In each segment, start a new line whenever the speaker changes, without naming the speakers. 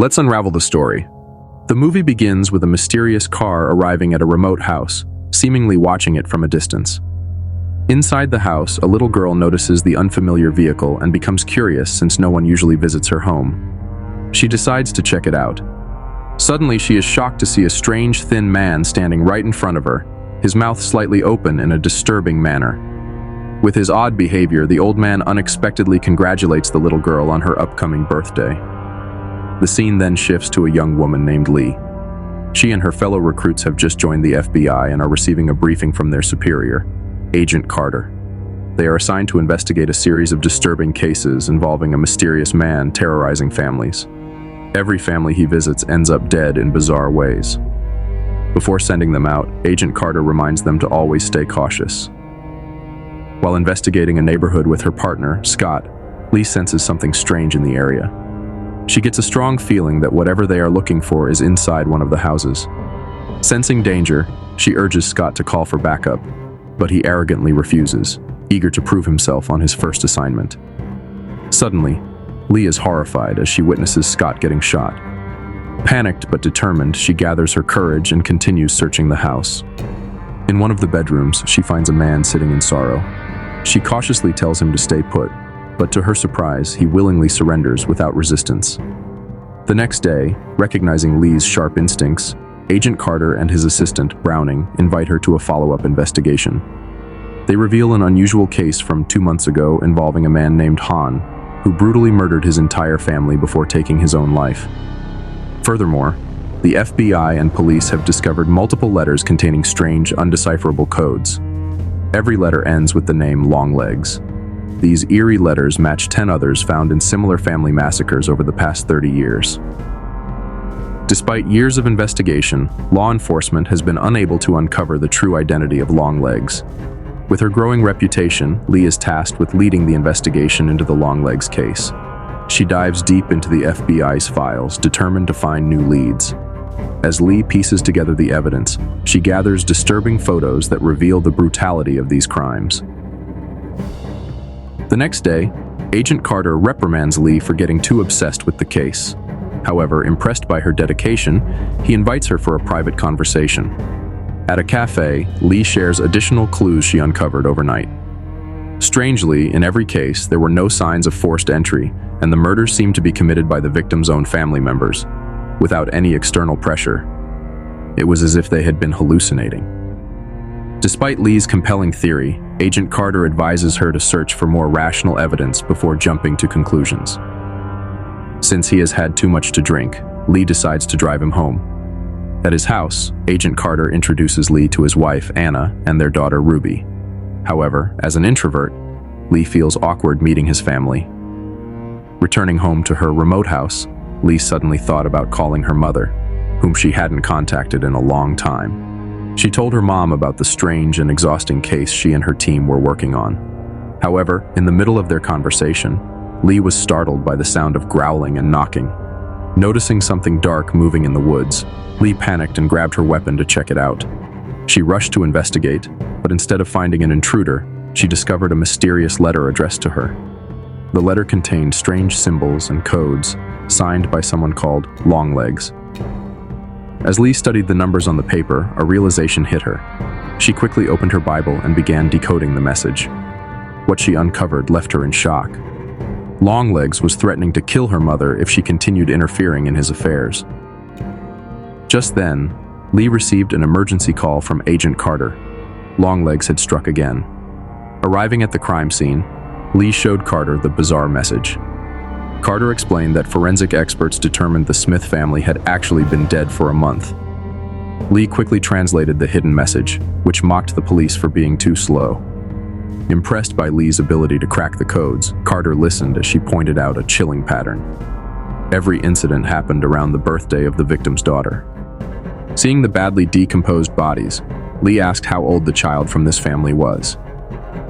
Let's unravel the story. The movie begins with a mysterious car arriving at a remote house, seemingly watching it from a distance. Inside the house, a little girl notices the unfamiliar vehicle and becomes curious since no one usually visits her home. She decides to check it out. Suddenly, she is shocked to see a strange, thin man standing right in front of her, his mouth slightly open in a disturbing manner. With his odd behavior, the old man unexpectedly congratulates the little girl on her upcoming birthday. The scene then shifts to a young woman named Lee. She and her fellow recruits have just joined the FBI and are receiving a briefing from their superior, Agent Carter. They are assigned to investigate a series of disturbing cases involving a mysterious man terrorizing families. Every family he visits ends up dead in bizarre ways. Before sending them out, Agent Carter reminds them to always stay cautious. While investigating a neighborhood with her partner, Scott, Lee senses something strange in the area. She gets a strong feeling that whatever they are looking for is inside one of the houses. Sensing danger, she urges Scott to call for backup, but he arrogantly refuses, eager to prove himself on his first assignment. Suddenly, Lee is horrified as she witnesses Scott getting shot. Panicked but determined, she gathers her courage and continues searching the house. In one of the bedrooms, she finds a man sitting in sorrow. She cautiously tells him to stay put, but to her surprise, he willingly surrenders without resistance. The next day, recognizing Lee's sharp instincts, Agent Carter and his assistant, Browning, invite her to a follow-up investigation. They reveal an unusual case from 2 months ago involving a man named Han, who brutally murdered his entire family before taking his own life. Furthermore, the FBI and police have discovered multiple letters containing strange, undecipherable codes. Every letter ends with the name Longlegs. These eerie letters match 10 others found in similar family massacres over the past 30 years. Despite years of investigation, law enforcement has been unable to uncover the true identity of Longlegs. With her growing reputation, Lee is tasked with leading the investigation into the Longlegs case. She dives deep into the FBI's files, determined to find new leads. As Lee pieces together the evidence, she gathers disturbing photos that reveal the brutality of these crimes. The next day, Agent Carter reprimands Lee for getting too obsessed with the case. However, impressed by her dedication, he invites her for a private conversation. At a cafe, Lee shares additional clues she uncovered overnight. Strangely, in every case, there were no signs of forced entry, and the murders seemed to be committed by the victim's own family members, without any external pressure. It was as if they had been hallucinating. Despite Lee's compelling theory, Agent Carter advises her to search for more rational evidence before jumping to conclusions. Since he has had too much to drink, Lee decides to drive him home. At his house, Agent Carter introduces Lee to his wife, Anna, and their daughter, Ruby. However, as an introvert, Lee feels awkward meeting his family. Returning home to her remote house, Lee suddenly thought about calling her mother, whom she hadn't contacted in a long time. She told her mom about the strange and exhausting case she and her team were working on. However, in the middle of their conversation, Lee was startled by the sound of growling and knocking. Noticing something dark moving in the woods, Lee panicked and grabbed her weapon to check it out. She rushed to investigate, but instead of finding an intruder, she discovered a mysterious letter addressed to her. The letter contained strange symbols and codes, signed by someone called Longlegs. As Lee studied the numbers on the paper, a realization hit her. She quickly opened her Bible and began decoding the message. What she uncovered left her in shock. Longlegs was threatening to kill her mother if she continued interfering in his affairs. Just then, Lee received an emergency call from Agent Carter. Longlegs had struck again. Arriving at the crime scene, Lee showed Carter the bizarre message. Carter explained that forensic experts determined the Smith family had actually been dead for a month. Lee quickly translated the hidden message, which mocked the police for being too slow. Impressed by Lee's ability to crack the codes, Carter listened as she pointed out a chilling pattern. Every incident happened around the birthday of the victim's daughter. Seeing the badly decomposed bodies, Lee asked how old the child from this family was.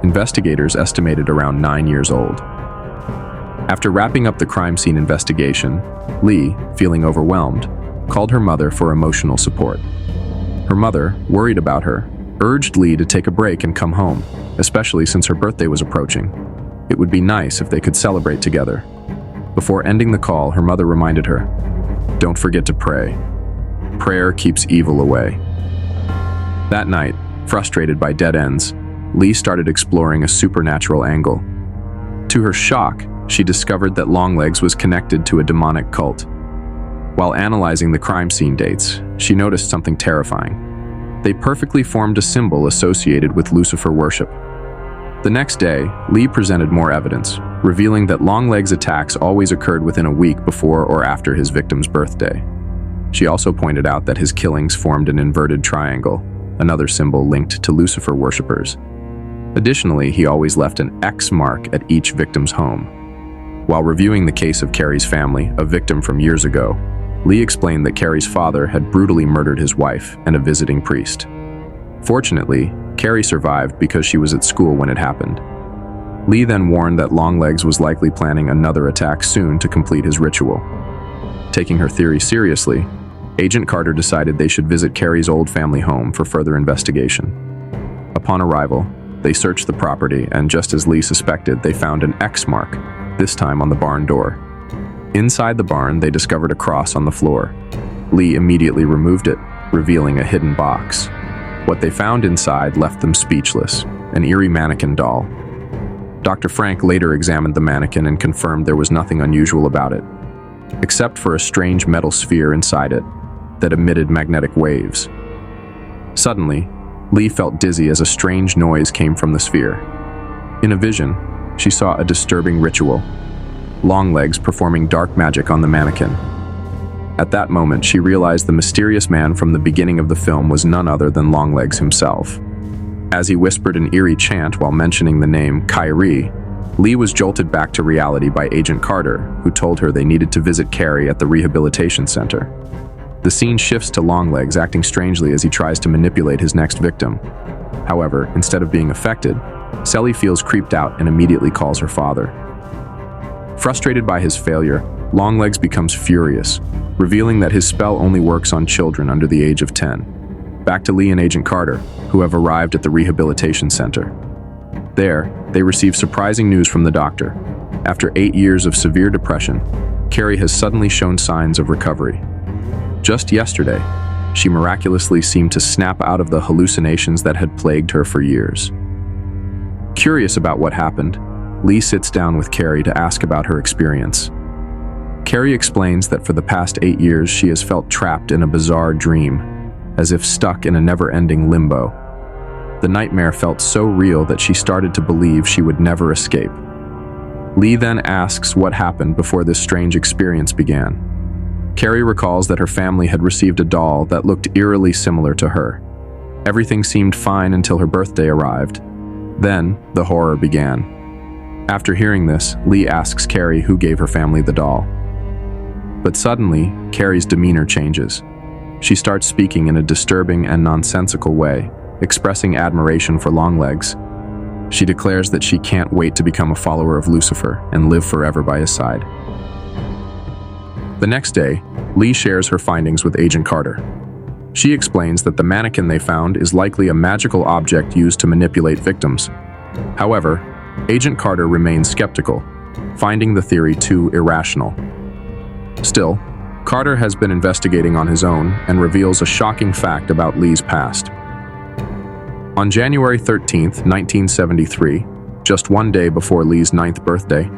Investigators estimated around 9 years old. After wrapping up the crime scene investigation, Lee, feeling overwhelmed, called her mother for emotional support. Her mother, worried about her, urged Lee to take a break and come home, especially since her birthday was approaching. It would be nice if they could celebrate together. Before ending the call, her mother reminded her, Don't forget to pray. Prayer keeps evil away. That night, frustrated by dead ends, Lee started exploring a supernatural angle. To her shock, she discovered that Longlegs was connected to a demonic cult. While analyzing the crime scene dates, she noticed something terrifying. They perfectly formed a symbol associated with Lucifer worship. The next day, Lee presented more evidence, revealing that Longlegs' attacks always occurred within a week before or after his victim's birthday. She also pointed out that his killings formed an inverted triangle, another symbol linked to Lucifer worshippers. Additionally, he always left an X mark at each victim's home. While reviewing the case of Carrie's family, a victim from years ago, Lee explained that Carrie's father had brutally murdered his wife and a visiting priest. Fortunately, Carrie survived because she was at school when it happened. Lee then warned that Longlegs was likely planning another attack soon to complete his ritual. Taking her theory seriously, Agent Carter decided they should visit Carrie's old family home for further investigation. Upon arrival, they searched the property, and just as Lee suspected, they found an X mark, this time on the barn door. Inside the barn, they discovered a cross on the floor. Lee immediately removed it, revealing a hidden box. What they found inside left them speechless, an eerie mannequin doll. Dr. Frank later examined the mannequin and confirmed there was nothing unusual about it, except for a strange metal sphere inside it that emitted magnetic waves. Suddenly, Lee felt dizzy as a strange noise came from the sphere. In a vision, she saw a disturbing ritual, Longlegs performing dark magic on the mannequin. At that moment, she realized the mysterious man from the beginning of the film was none other than Longlegs himself. As he whispered an eerie chant while mentioning the name Kyrie, Lee was jolted back to reality by Agent Carter, who told her they needed to visit Carrie at the rehabilitation center. The scene shifts to Longlegs acting strangely as he tries to manipulate his next victim. However, instead of being affected, Sally feels creeped out and immediately calls her father. Frustrated by his failure, Longlegs becomes furious, revealing that his spell only works on children under the age of 10. Back to Lee and Agent Carter, who have arrived at the rehabilitation center. There, they receive surprising news from the doctor. After 8 years of severe depression, Carrie has suddenly shown signs of recovery. Just yesterday, she miraculously seemed to snap out of the hallucinations that had plagued her for years. Curious about what happened, Lee sits down with Carrie to ask about her experience. Carrie explains that for the past 8 years she has felt trapped in a bizarre dream, as if stuck in a never-ending limbo. The nightmare felt so real that she started to believe she would never escape. Lee then asks what happened before this strange experience began. Carrie recalls that her family had received a doll that looked eerily similar to her. Everything seemed fine until her birthday arrived. Then, the horror began. After hearing this, Lee asks Carrie who gave her family the doll. But suddenly, Carrie's demeanor changes. She starts speaking in a disturbing and nonsensical way, expressing admiration for Longlegs. She declares that she can't wait to become a follower of Lucifer and live forever by his side. The next day, Lee shares her findings with Agent Carter. She explains that the mannequin they found is likely a magical object used to manipulate victims. However, Agent Carter remains skeptical, finding the theory too irrational. Still, Carter has been investigating on his own and reveals a shocking fact about Lee's past. On January 13, 1973, just one day before Lee's 9th birthday,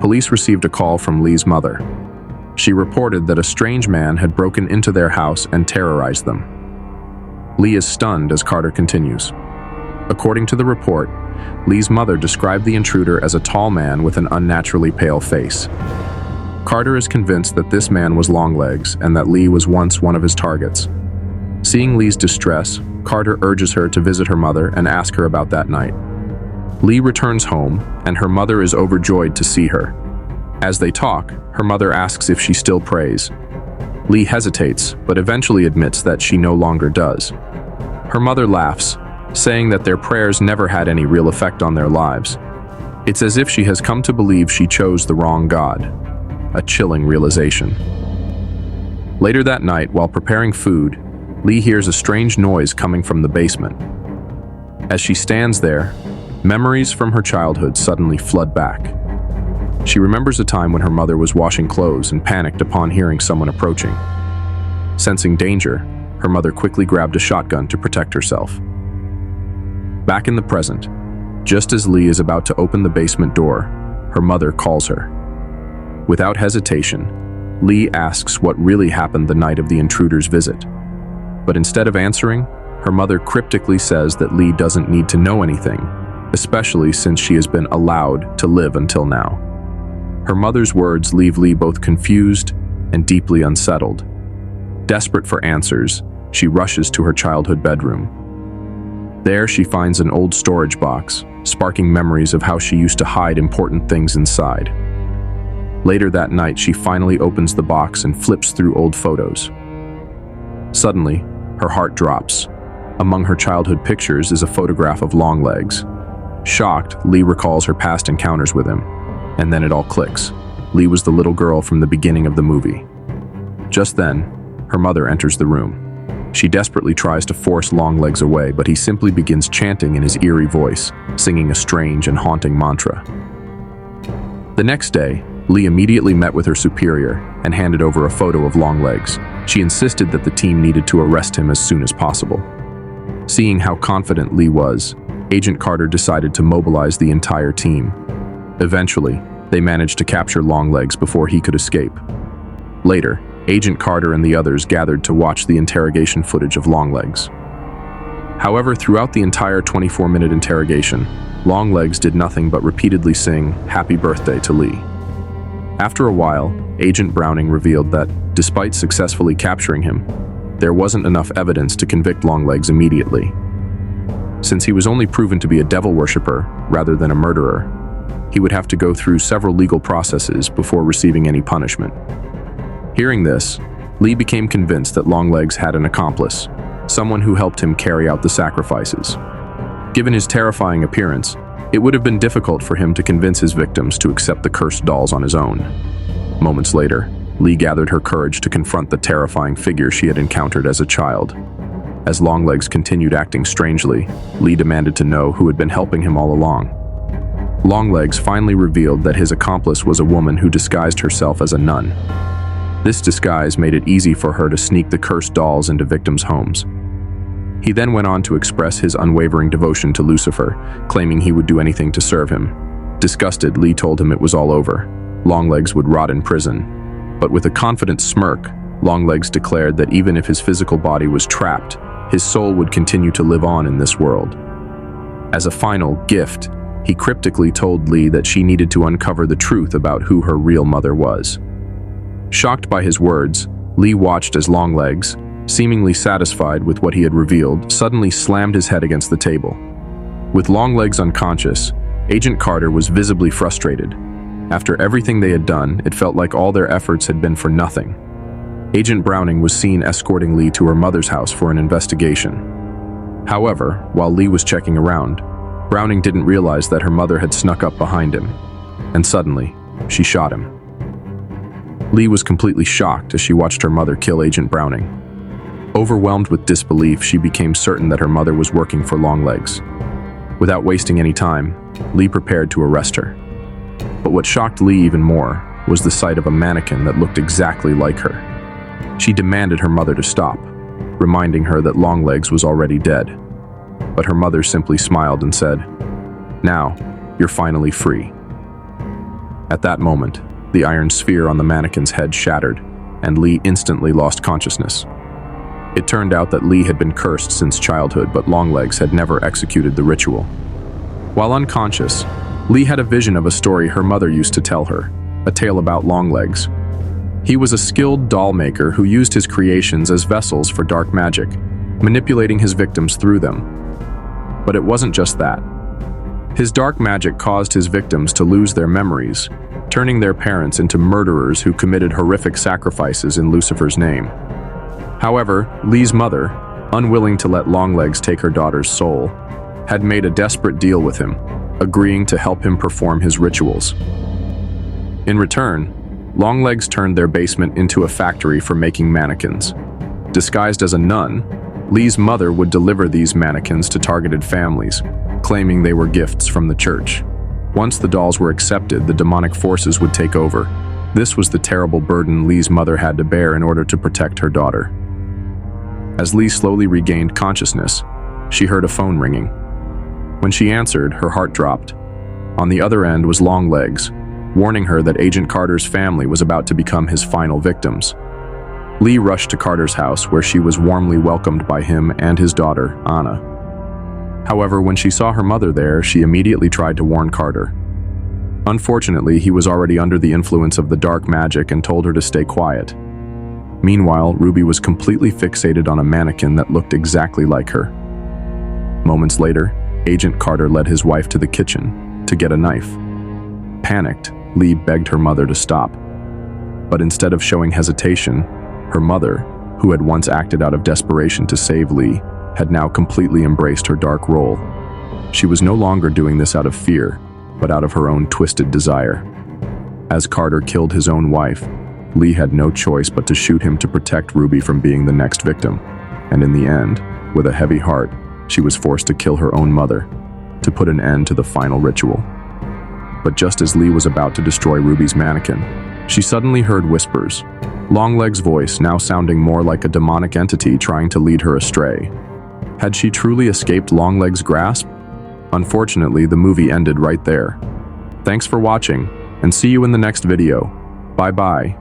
police received a call from Lee's mother. She reported that a strange man had broken into their house and terrorized them. Lee is stunned as Carter continues. According to the report, Lee's mother described the intruder as a tall man with an unnaturally pale face. Carter is convinced that this man was Longlegs and that Lee was once one of his targets. Seeing Lee's distress, Carter urges her to visit her mother and ask her about that night. Lee returns home, and her mother is overjoyed to see her. As they talk, her mother asks if she still prays. Lee hesitates, but eventually admits that she no longer does. Her mother laughs, saying that their prayers never had any real effect on their lives. It's as if she has come to believe she chose the wrong God. A chilling realization. Later that night, while preparing food, Lee hears a strange noise coming from the basement. As she stands there, memories from her childhood suddenly flood back. She remembers a time when her mother was washing clothes and panicked upon hearing someone approaching. Sensing danger, her mother quickly grabbed a shotgun to protect herself. Back in the present, just as Lee is about to open the basement door, her mother calls her. Without hesitation, Lee asks what really happened the night of the intruder's visit. But instead of answering, her mother cryptically says that Lee doesn't need to know anything, especially since she has been allowed to live until now. Her mother's words leave Lee both confused and deeply unsettled. Desperate for answers, she rushes to her childhood bedroom. There she finds an old storage box, sparking memories of how she used to hide important things inside. Later that night, she finally opens the box and flips through old photos. Suddenly, her heart drops. Among her childhood pictures is a photograph of Longlegs. Shocked, Lee recalls her past encounters with him, and then it all clicks. Lee was the little girl from the beginning of the movie. Just then, her mother enters the room. She desperately tries to force Longlegs away, but he simply begins chanting in his eerie voice, singing a strange and haunting mantra. The next day, Lee immediately met with her superior and handed over a photo of Longlegs. She insisted that the team needed to arrest him as soon as possible. Seeing how confident Lee was, Agent Carter decided to mobilize the entire team. Eventually, they managed to capture Longlegs before he could escape. Later, Agent Carter and the others gathered to watch the interrogation footage of Longlegs. However, throughout the entire 24-minute interrogation, Longlegs did nothing but repeatedly sing "Happy Birthday" to Lee. After a while, Agent Browning revealed that, despite successfully capturing him, there wasn't enough evidence to convict Longlegs immediately. Since he was only proven to be a devil worshipper rather than a murderer, he would have to go through several legal processes before receiving any punishment. Hearing this, Lee became convinced that Longlegs had an accomplice, someone who helped him carry out the sacrifices. Given his terrifying appearance, it would have been difficult for him to convince his victims to accept the cursed dolls on his own. Moments later, Lee gathered her courage to confront the terrifying figure she had encountered as a child. As Longlegs continued acting strangely, Lee demanded to know who had been helping him all along. Longlegs finally revealed that his accomplice was a woman who disguised herself as a nun. This disguise made it easy for her to sneak the cursed dolls into victims' homes. He then went on to express his unwavering devotion to Lucifer, claiming he would do anything to serve him. Disgusted, Lee told him it was all over. Longlegs would rot in prison. But with a confident smirk, Longlegs declared that even if his physical body was trapped, his soul would continue to live on in this world. As a final gift, he cryptically told Lee that she needed to uncover the truth about who her real mother was. Shocked by his words, Lee watched as Longlegs, seemingly satisfied with what he had revealed, suddenly slammed his head against the table. With Longlegs unconscious, Agent Carter was visibly frustrated. After everything they had done, it felt like all their efforts had been for nothing. Agent Browning was seen escorting Lee to her mother's house for an investigation. However, while Lee was checking around, Browning didn't realize that her mother had snuck up behind him, and suddenly, she shot him. Lee was completely shocked as she watched her mother kill Agent Browning. Overwhelmed with disbelief, she became certain that her mother was working for Longlegs. Without wasting any time, Lee prepared to arrest her. But what shocked Lee even more was the sight of a mannequin that looked exactly like her. She demanded her mother to stop, reminding her that Longlegs was already dead. But her mother simply smiled and said, "Now, you're finally free." At that moment, the iron sphere on the mannequin's head shattered, and Lee instantly lost consciousness. It turned out that Lee had been cursed since childhood, but Longlegs had never executed the ritual. While unconscious, Lee had a vision of a story her mother used to tell her, a tale about Longlegs. He was a skilled doll maker who used his creations as vessels for dark magic, manipulating his victims through them. But it wasn't just that. His dark magic caused his victims to lose their memories, turning their parents into murderers who committed horrific sacrifices in Lucifer's name. However, Lee's mother, unwilling to let Longlegs take her daughter's soul, had made a desperate deal with him, agreeing to help him perform his rituals. In return, Longlegs turned their basement into a factory for making mannequins. Disguised as a nun, Lee's mother would deliver these mannequins to targeted families, claiming they were gifts from the church. Once the dolls were accepted, the demonic forces would take over. This was the terrible burden Lee's mother had to bear in order to protect her daughter. As Lee slowly regained consciousness, she heard a phone ringing. When she answered, her heart dropped. On the other end was Longlegs, warning her that Agent Carter's family was about to become his final victims. Lee rushed to Carter's house, where she was warmly welcomed by him and his daughter, Anna. However, when she saw her mother there, she immediately tried to warn Carter. Unfortunately, he was already under the influence of the dark magic and told her to stay quiet. Meanwhile, Ruby was completely fixated on a mannequin that looked exactly like her. Moments later, Agent Carter led his wife to the kitchen to get a knife. Panicked, Lee begged her mother to stop. But instead of showing hesitation, her mother, who had once acted out of desperation to save Lee, had now completely embraced her dark role. She was no longer doing this out of fear, but out of her own twisted desire. As Carter killed his own wife, Lee had no choice but to shoot him to protect Ruby from being the next victim. And in the end, with a heavy heart, she was forced to kill her own mother, to put an end to the final ritual. But just as Lee was about to destroy Ruby's mannequin, she suddenly heard whispers, Longlegs' voice now sounding more like a demonic entity trying to lead her astray. Had she truly escaped Longlegs' grasp? Unfortunately, the movie ended right there. Thanks for watching, and see you in the next video. Bye-bye.